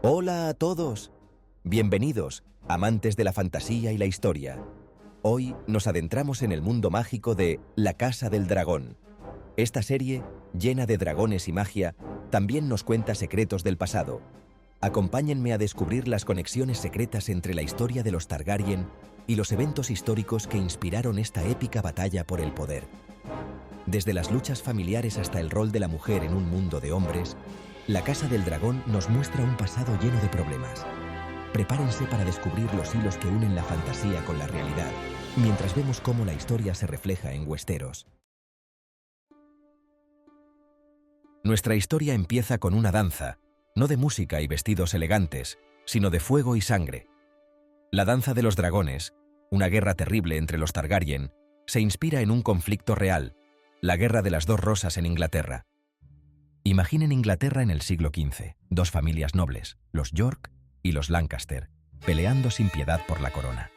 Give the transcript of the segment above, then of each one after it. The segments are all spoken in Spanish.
Hola a todos. Bienvenidos, amantes de la fantasía y la historia. Hoy nos adentramos en el mundo mágico de La Casa del Dragón. Esta serie, llena de dragones y magia, también nos cuenta secretos del pasado. Acompáñenme a descubrir las conexiones secretas entre la historia de los Targaryen y los eventos históricos que inspiraron esta épica batalla por el poder. Desde las luchas familiares hasta el rol de la mujer en un mundo de hombres, La Casa del Dragón nos muestra un pasado lleno de problemas. Prepárense para descubrir los hilos que unen la fantasía con la realidad, mientras vemos cómo la historia se refleja en Westeros. Nuestra historia empieza con una danza, no de música y vestidos elegantes, sino de fuego y sangre. La danza de los dragones, una guerra terrible entre los Targaryen, se inspira en un conflicto real, la Guerra de las Dos Rosas en Inglaterra. Imaginen Inglaterra en el siglo XV, dos familias nobles, los York y los Lancaster, peleando sin piedad por la corona.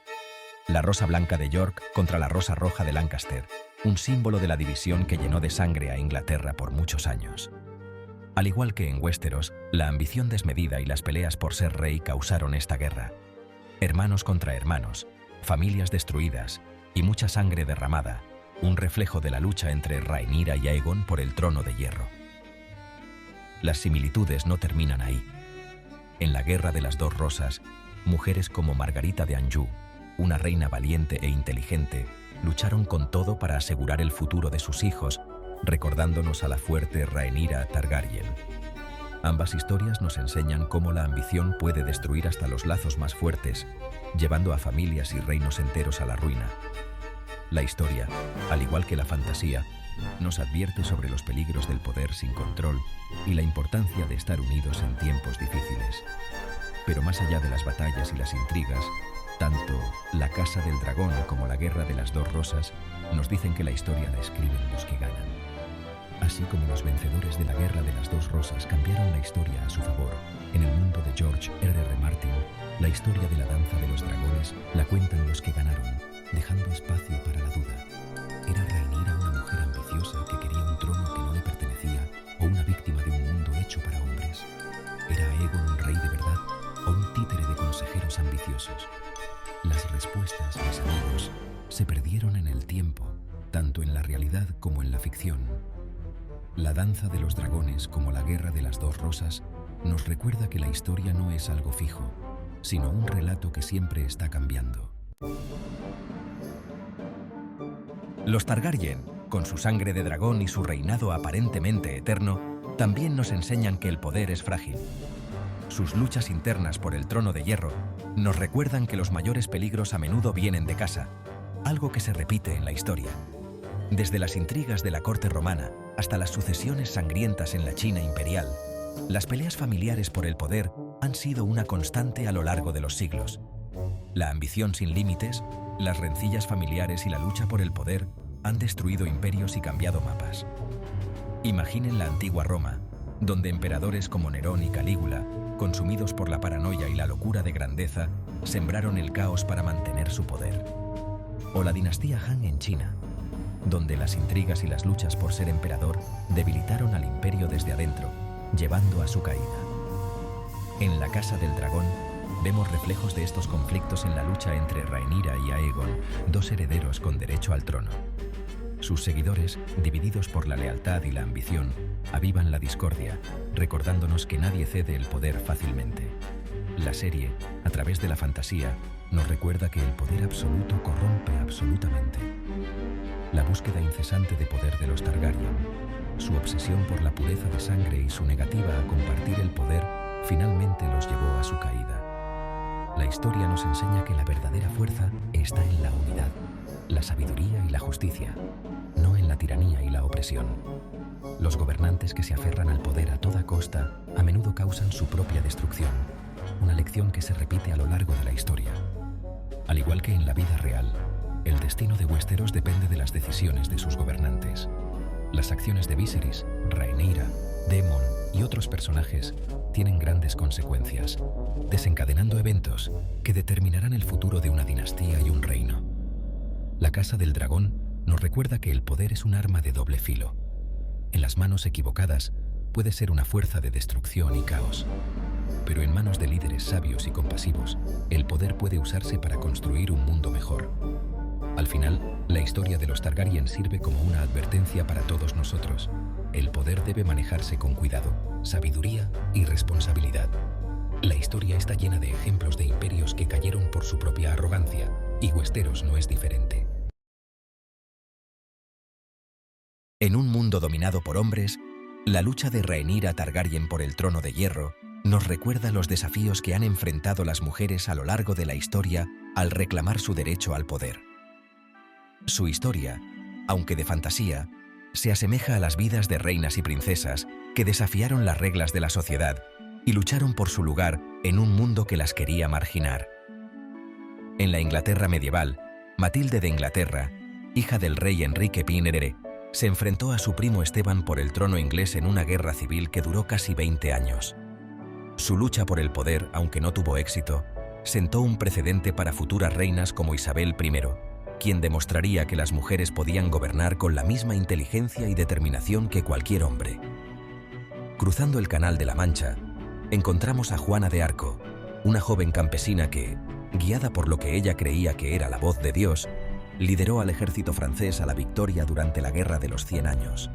La rosa blanca de York contra la rosa roja de Lancaster, un símbolo de la división que llenó de sangre a Inglaterra por muchos años. Al igual que en Westeros, la ambición desmedida y las peleas por ser rey causaron esta guerra. Hermanos contra hermanos, familias destruidas y mucha sangre derramada, un reflejo de la lucha entre Rhaenyra y Aegon por el trono de hierro. Las similitudes no terminan ahí. En la Guerra de las Dos Rosas, mujeres como Margarita de Anjou, una reina valiente e inteligente, lucharon con todo para asegurar el futuro de sus hijos, recordándonos a la fuerte Rhaenyra Targaryen. Ambas historias nos enseñan cómo la ambición puede destruir hasta los lazos más fuertes, llevando a familias y reinos enteros a la ruina. La historia, al igual que la fantasía, nos advierte sobre los peligros del poder sin control y la importancia de estar unidos en tiempos difíciles. Pero más allá de las batallas y las intrigas, tanto La Casa del Dragón como La Guerra de las Dos Rosas nos dicen que la historia la escriben los que ganan. Así como los vencedores de la Guerra de las Dos Rosas cambiaron la historia a su favor, en el mundo de George R.R. Martin, la historia de la danza de los dragones la cuentan los que ganaron, dejando espacio para la duda. ¿Era Rhaenyra una mujer ambiciosa que quería un trono que no le pertenecía o una víctima de un mundo hecho para hombres? ¿Era Aegon un rey de verdad o un títere de consejeros ambiciosos? Las respuestas, mis amigos, se perdieron en el tiempo, tanto en la realidad como en la ficción. La danza de los dragones, como la Guerra de las Dos Rosas, nos recuerda que la historia no es algo fijo, sino un relato que siempre está cambiando. Los Targaryen, con su sangre de dragón y su reinado aparentemente eterno, también nos enseñan que el poder es frágil. Sus luchas internas por el trono de hierro nos recuerdan que los mayores peligros a menudo vienen de casa, algo que se repite en la historia. Desde las intrigas de la corte romana hasta las sucesiones sangrientas en la China imperial, las peleas familiares por el poder han sido una constante a lo largo de los siglos. La ambición sin límites, las rencillas familiares y la lucha por el poder han destruido imperios y cambiado mapas. Imaginen la antigua Roma, donde emperadores como Nerón y Calígula, consumidos por la paranoia y la locura de grandeza, sembraron el caos para mantener su poder. O la dinastía Han en China, donde las intrigas y las luchas por ser emperador debilitaron al imperio desde adentro, llevando a su caída. En La Casa del Dragón, vemos reflejos de estos conflictos en la lucha entre Rhaenyra y Aegon, dos herederos con derecho al trono. Sus seguidores, divididos por la lealtad y la ambición, avivan la discordia, recordándonos que nadie cede el poder fácilmente. La serie, a través de la fantasía, nos recuerda que el poder absoluto corrompe absolutamente. La búsqueda incesante de poder de los Targaryen, su obsesión por la pureza de sangre y su negativa a compartir el poder, finalmente los llevó a su caída. La historia nos enseña que la verdadera fuerza está en la unidad, la sabiduría y la justicia, no en la tiranía y la opresión. Los gobernantes que se aferran al poder a toda costa a menudo causan su propia destrucción, una lección que se repite a lo largo de la historia. Al igual que en la vida real, el destino de Westeros depende de las decisiones de sus gobernantes. Las acciones de Viserys, Rhaenyra, Daemon y otros personajes tienen grandes consecuencias, desencadenando eventos que determinarán el futuro de una dinastía y un reino. La Casa del Dragón nos recuerda que el poder es un arma de doble filo. En las manos equivocadas puede ser una fuerza de destrucción y caos. Pero en manos de líderes sabios y compasivos, el poder puede usarse para construir un mundo mejor. Al final, la historia de los Targaryen sirve como una advertencia para todos nosotros. El poder debe manejarse con cuidado, sabiduría y responsabilidad. La historia está llena de ejemplos de imperios que cayeron por su propia arrogancia, y Westeros no es diferente. En un mundo dominado por hombres, la lucha de Rhaenyra Targaryen por el trono de hierro nos recuerda los desafíos que han enfrentado las mujeres a lo largo de la historia al reclamar su derecho al poder. Su historia, aunque de fantasía, se asemeja a las vidas de reinas y princesas que desafiaron las reglas de la sociedad y lucharon por su lugar en un mundo que las quería marginar. En la Inglaterra medieval, Matilde de Inglaterra, hija del rey Enrique I, se enfrentó a su primo Esteban por el trono inglés en una guerra civil que duró casi 20 años. Su lucha por el poder, aunque no tuvo éxito, sentó un precedente para futuras reinas como Isabel I, quien demostraría que las mujeres podían gobernar con la misma inteligencia y determinación que cualquier hombre. Cruzando el Canal de la Mancha, encontramos a Juana de Arco, una joven campesina que, guiada por lo que ella creía que era la voz de Dios, lideró al ejército francés a la victoria durante la Guerra de los 100 Años.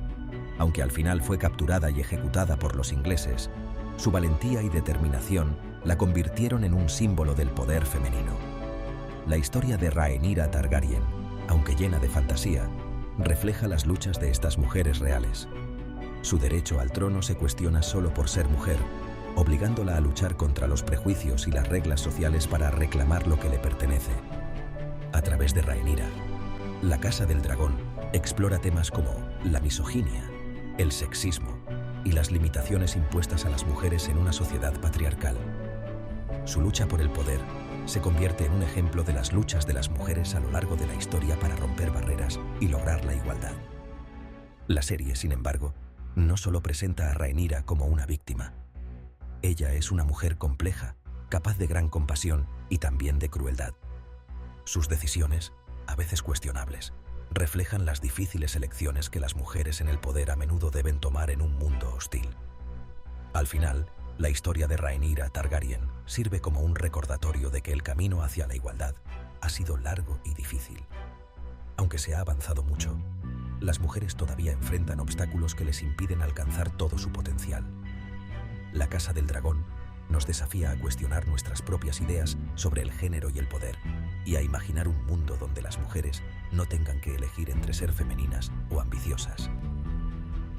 Aunque al final fue capturada y ejecutada por los ingleses, su valentía y determinación la convirtieron en un símbolo del poder femenino. La historia de Rhaenyra Targaryen, aunque llena de fantasía, refleja las luchas de estas mujeres reales. Su derecho al trono se cuestiona solo por ser mujer, obligándola a luchar contra los prejuicios y las reglas sociales para reclamar lo que le pertenece. A través de Rhaenyra, la Casa del Dragón explora temas como la misoginia, el sexismo y las limitaciones impuestas a las mujeres en una sociedad patriarcal. Su lucha por el poder se convierte en un ejemplo de las luchas de las mujeres a lo largo de la historia para romper barreras y lograr la igualdad. La serie, sin embargo, no solo presenta a Rhaenyra como una víctima. Ella es una mujer compleja, capaz de gran compasión y también de crueldad. Sus decisiones, a veces cuestionables, reflejan las difíciles elecciones que las mujeres en el poder a menudo deben tomar en un mundo hostil. Al final, la historia de Rhaenyra Targaryen sirve como un recordatorio de que el camino hacia la igualdad ha sido largo y difícil. Aunque se ha avanzado mucho, las mujeres todavía enfrentan obstáculos que les impiden alcanzar todo su potencial. La Casa del Dragón nos desafía a cuestionar nuestras propias ideas sobre el género y el poder, y a imaginar un mundo donde las mujeres no tengan que elegir entre ser femeninas o ambiciosas.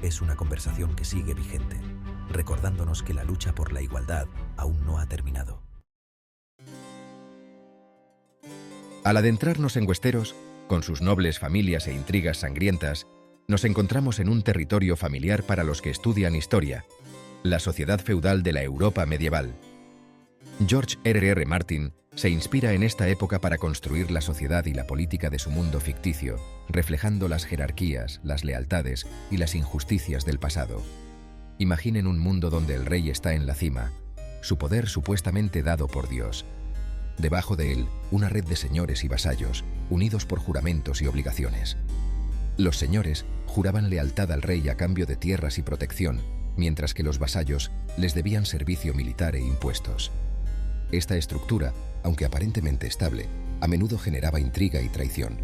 Es una conversación que sigue vigente, recordándonos que la lucha por la igualdad aún no ha terminado. Al adentrarnos en Westeros, con sus nobles familias e intrigas sangrientas, nos encontramos en un territorio familiar para los que estudian historia, la sociedad feudal de la Europa medieval. George R.R. Martin se inspira en esta época para construir la sociedad y la política de su mundo ficticio, reflejando las jerarquías, las lealtades y las injusticias del pasado. Imaginen un mundo donde el rey está en la cima, su poder supuestamente dado por Dios. Debajo de él, una red de señores y vasallos, unidos por juramentos y obligaciones. Los señores juraban lealtad al rey a cambio de tierras y protección, mientras que los vasallos les debían servicio militar e impuestos. Esta estructura, aunque aparentemente estable, a menudo generaba intriga y traición.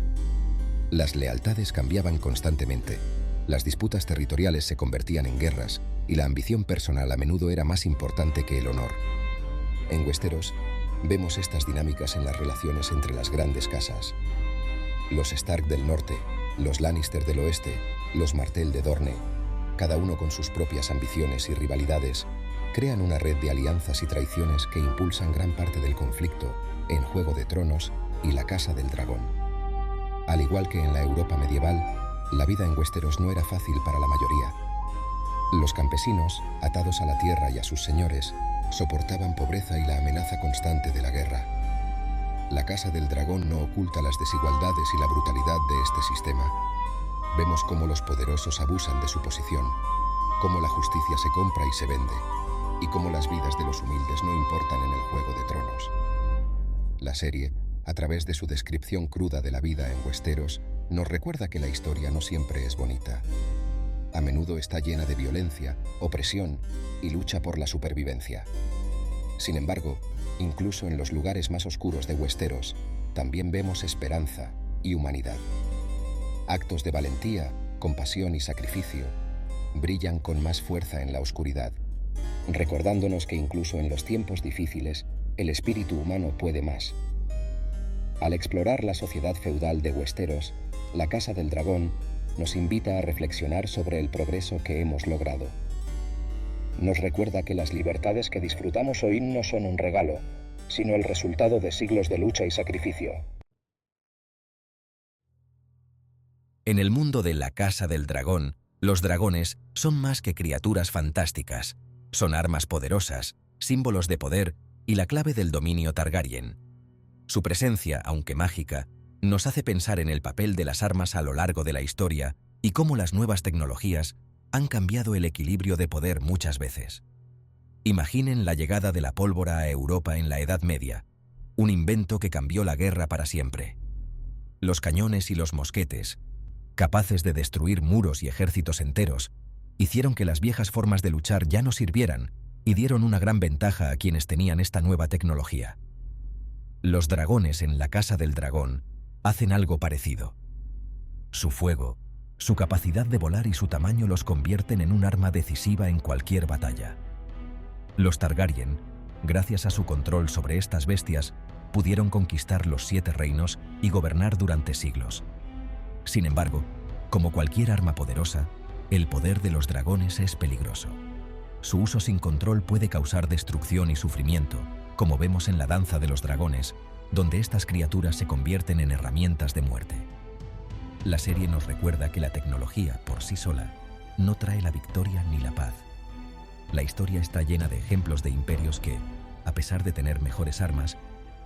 Las lealtades cambiaban constantemente, las disputas territoriales se convertían en guerras y la ambición personal a menudo era más importante que el honor. En Westeros, vemos estas dinámicas en las relaciones entre las grandes casas. Los Stark del norte, los Lannister del oeste, los Martell de Dorne, cada uno con sus propias ambiciones y rivalidades, crean una red de alianzas y traiciones que impulsan gran parte del conflicto en Juego de Tronos y la Casa del Dragón. Al igual que en la Europa medieval, la vida en Westeros no era fácil para la mayoría. Los campesinos, atados a la tierra y a sus señores, soportaban pobreza y la amenaza constante de la guerra. La Casa del Dragón no oculta las desigualdades y la brutalidad de este sistema. Vemos cómo los poderosos abusan de su posición, cómo la justicia se compra y se vende, y cómo las vidas de los humildes no importan en el Juego de Tronos. La serie, a través de su descripción cruda de la vida en Westeros, nos recuerda que la historia no siempre es bonita. A menudo está llena de violencia, opresión y lucha por la supervivencia. Sin embargo, incluso en los lugares más oscuros de Westeros, también vemos esperanza y humanidad. Actos de valentía, compasión y sacrificio brillan con más fuerza en la oscuridad, recordándonos que incluso en los tiempos difíciles, el espíritu humano puede más. Al explorar la sociedad feudal de Westeros, la Casa del Dragón nos invita a reflexionar sobre el progreso que hemos logrado. Nos recuerda que las libertades que disfrutamos hoy no son un regalo, sino el resultado de siglos de lucha y sacrificio. En el mundo de la Casa del Dragón, los dragones son más que criaturas fantásticas. Son armas poderosas, símbolos de poder y la clave del dominio Targaryen. Su presencia, aunque mágica, nos hace pensar en el papel de las armas a lo largo de la historia y cómo las nuevas tecnologías han cambiado el equilibrio de poder muchas veces. Imaginen la llegada de la pólvora a Europa en la Edad Media, un invento que cambió la guerra para siempre. Los cañones y los mosquetes, capaces de destruir muros y ejércitos enteros, hicieron que las viejas formas de luchar ya no sirvieran y dieron una gran ventaja a quienes tenían esta nueva tecnología. Los dragones en la Casa del Dragón hacen algo parecido. Su fuego, su capacidad de volar y su tamaño los convierten en un arma decisiva en cualquier batalla. Los Targaryen, gracias a su control sobre estas bestias, pudieron conquistar los 7 reinos y gobernar durante siglos. Sin embargo, como cualquier arma poderosa, el poder de los dragones es peligroso. Su uso sin control puede causar destrucción y sufrimiento, como vemos en la Danza de los Dragones, donde estas criaturas se convierten en herramientas de muerte. La serie nos recuerda que la tecnología, por sí sola, no trae la victoria ni la paz. La historia está llena de ejemplos de imperios que, a pesar de tener mejores armas,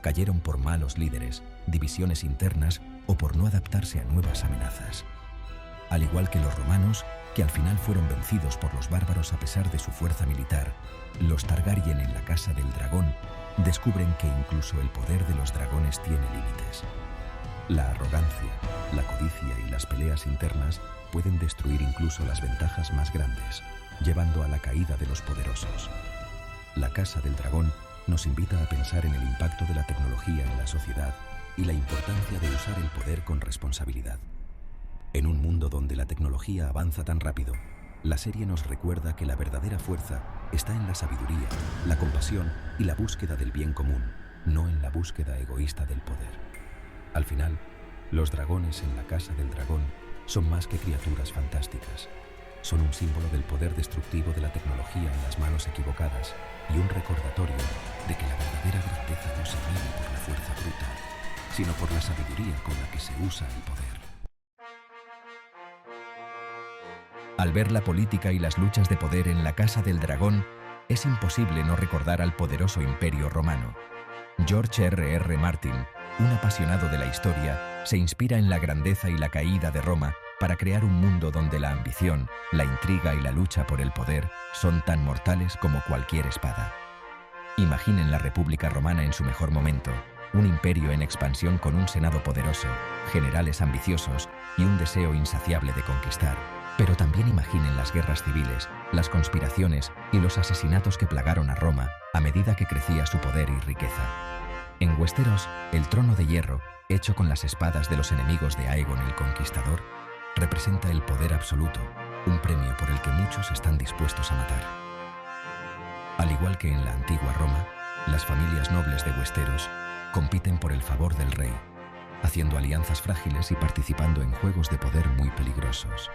cayeron por malos líderes, divisiones internas o por no adaptarse a nuevas amenazas. Al igual que los romanos, que al final fueron vencidos por los bárbaros a pesar de su fuerza militar, los Targaryen en la Casa del Dragón descubren que incluso el poder de los dragones tiene límites. La arrogancia, la codicia y las peleas internas pueden destruir incluso las ventajas más grandes, llevando a la caída de los poderosos. La Casa del Dragón nos invita a pensar en el impacto de la tecnología en la sociedad y la importancia de usar el poder con responsabilidad. En un mundo donde la tecnología avanza tan rápido, la serie nos recuerda que la verdadera fuerza está en la sabiduría, la compasión y la búsqueda del bien común, no en la búsqueda egoísta del poder. Al final, los dragones en la Casa del Dragón son más que criaturas fantásticas. Son un símbolo del poder destructivo de la tecnología en las manos equivocadas y un recordatorio de que la verdadera grandeza no se mide por la fuerza bruta, sino por la sabiduría con la que se usa el poder. Al ver la política y las luchas de poder en la Casa del Dragón, es imposible no recordar al poderoso Imperio Romano. George R.R. Martin, un apasionado de la historia, se inspira en la grandeza y la caída de Roma para crear un mundo donde la ambición, la intriga y la lucha por el poder son tan mortales como cualquier espada. Imaginen la República Romana en su mejor momento, un imperio en expansión con un senado poderoso, generales ambiciosos y un deseo insaciable de conquistar. Pero también imaginen las guerras civiles, las conspiraciones y los asesinatos que plagaron a Roma a medida que crecía su poder y riqueza. En Westeros, el trono de hierro, hecho con las espadas de los enemigos de Aegon el Conquistador, representa el poder absoluto, un premio por el que muchos están dispuestos a matar. Al igual que en la antigua Roma, las familias nobles de Westeros compiten por el favor del rey, haciendo alianzas frágiles y participando en juegos de poder muy peligrosos.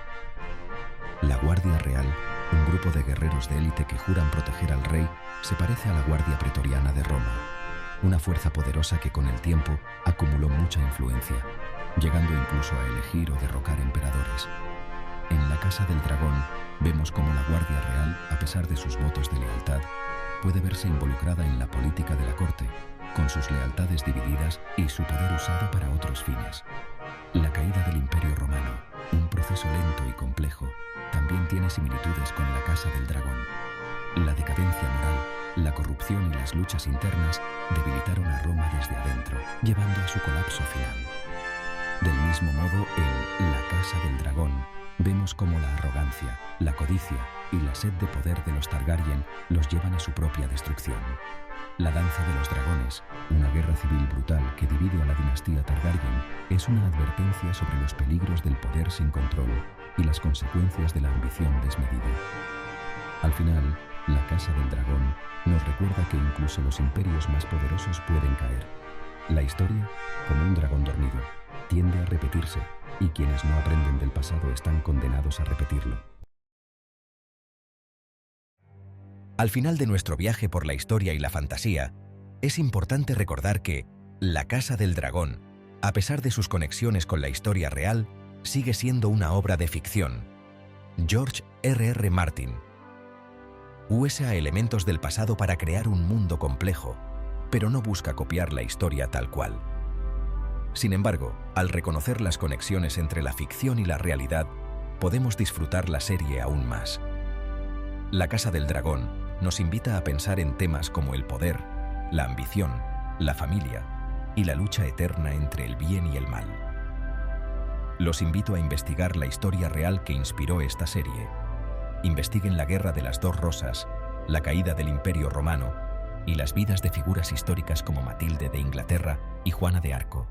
La Guardia Real, un grupo de guerreros de élite que juran proteger al rey, se parece a la Guardia Pretoriana de Roma, una fuerza poderosa que con el tiempo acumuló mucha influencia, llegando incluso a elegir o derrocar emperadores. En la Casa del Dragón vemos cómo la Guardia Real, a pesar de sus votos de lealtad, puede verse involucrada en la política de la corte, con sus lealtades divididas y su poder usado para otros fines. La caída del Imperio Romano, un proceso lento y complejo, también tiene similitudes con la Casa del Dragón. La decadencia moral, la corrupción y las luchas internas debilitaron a Roma desde adentro, llevando a su colapso final. Del mismo modo, en La Casa del Dragón, Vemos cómo la arrogancia, la codicia y la sed de poder de los Targaryen los llevan a su propia destrucción. La danza de los dragones, una guerra civil brutal que divide a la dinastía Targaryen, es una advertencia sobre los peligros del poder sin control y las consecuencias de la ambición desmedida. Al final, la Casa del Dragón nos recuerda que incluso los imperios más poderosos pueden caer. La historia, como un dragón dormido, tiende a repetirse, y quienes no aprenden del pasado están condenados a repetirlo. Al final de nuestro viaje por la historia y la fantasía, es importante recordar que La Casa del Dragón, a pesar de sus conexiones con la historia real, sigue siendo una obra de ficción. George R.R. Martin usa elementos del pasado para crear un mundo complejo, pero no busca copiar la historia tal cual. Sin embargo, al reconocer las conexiones entre la ficción y la realidad, podemos disfrutar la serie aún más. La Casa del Dragón nos invita a pensar en temas como el poder, la ambición, la familia y la lucha eterna entre el bien y el mal. Los invito a investigar la historia real que inspiró esta serie. Investiguen la Guerra de las Dos Rosas, la caída del Imperio Romano y las vidas de figuras históricas como Matilde de Inglaterra y Juana de Arco.